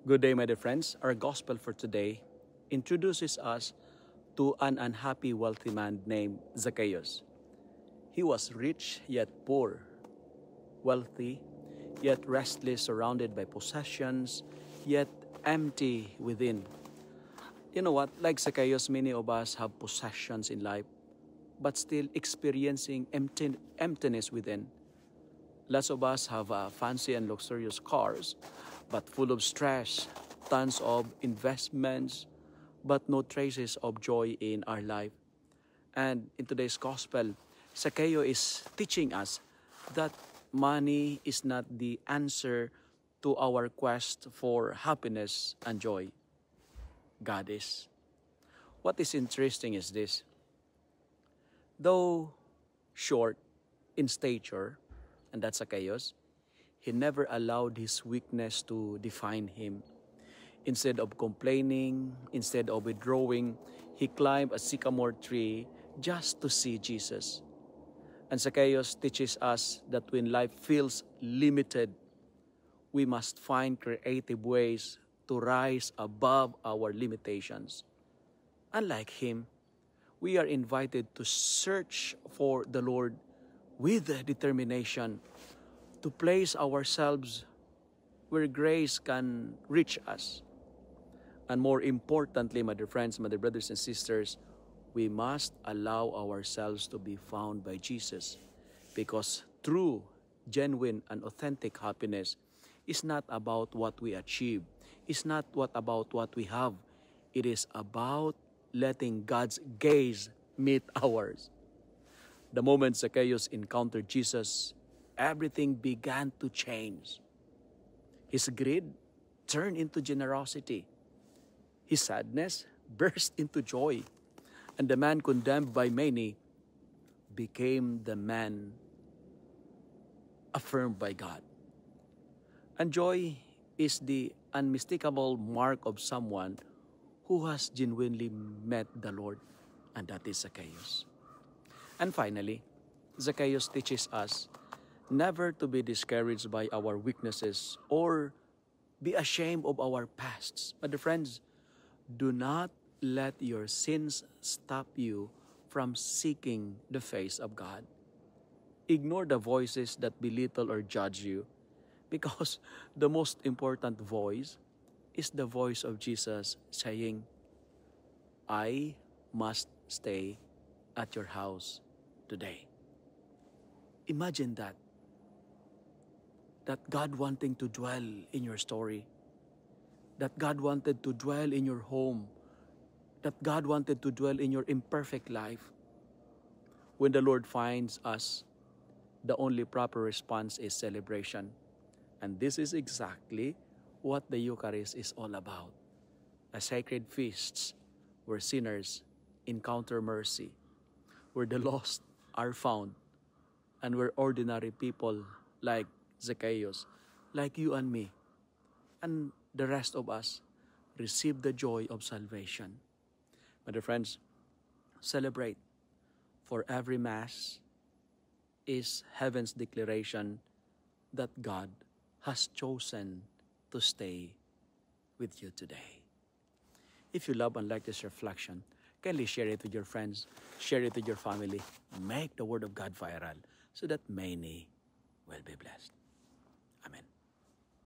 Good day, my dear friends. Our gospel for today introduces us to an unhappy wealthy man named Zacchaeus. He was rich yet poor, wealthy yet restless, surrounded by possessions, yet empty within. You know what? Like Zacchaeus, many of us have possessions in life, but still experiencing emptiness within. Lots of us have fancy and luxurious cars, but full of stress, tons of investments, but no traces of joy in our life. And in today's gospel, Zacchaeus is teaching us that money is not the answer to our quest for happiness and joy. God is. What is interesting is this. Though short in stature, and that's Zacchaeus, he never allowed his weakness to define him. Instead of complaining, instead of withdrawing, he climbed a sycamore tree just to see Jesus. And Zacchaeus teaches us that when life feels limited, we must find creative ways to rise above our limitations. Unlike him, we are invited to search for the Lord with determination, to place ourselves where grace can reach us. And more importantly, my dear friends, my dear brothers and sisters, we must allow ourselves to be found by Jesus, because true, genuine, and authentic happiness is not about what we achieve. It's not about what we have. It is about letting God's gaze meet ours. The moment Zacchaeus encountered Jesus, everything began to change. His greed turned into generosity. His sadness burst into joy. And the man condemned by many became the man affirmed by God. And joy is the unmistakable mark of someone who has genuinely met the Lord, and that is Zacchaeus. And finally, Zacchaeus teaches us never to be discouraged by our weaknesses or be ashamed of our pasts. But friends, do not let your sins stop you from seeking the face of God. Ignore the voices that belittle or judge you, because the most important voice is the voice of Jesus saying, I must stay at your house today. Imagine that God wanting to dwell in your story, that God wanted to dwell in your home, that God wanted to dwell in your imperfect life. When the Lord finds us, the only proper response is celebration. And this is exactly what the Eucharist is all about. A sacred feast where sinners encounter mercy, where the lost are found, and where ordinary people like Zacchaeus, like you and me, and the rest of us, receive the joy of salvation. My dear friends, celebrate, for every Mass is heaven's declaration that God has chosen to stay with you today. If you love and like this reflection, kindly share it with your friends, share it with your family, make the Word of God viral so that many will be blessed.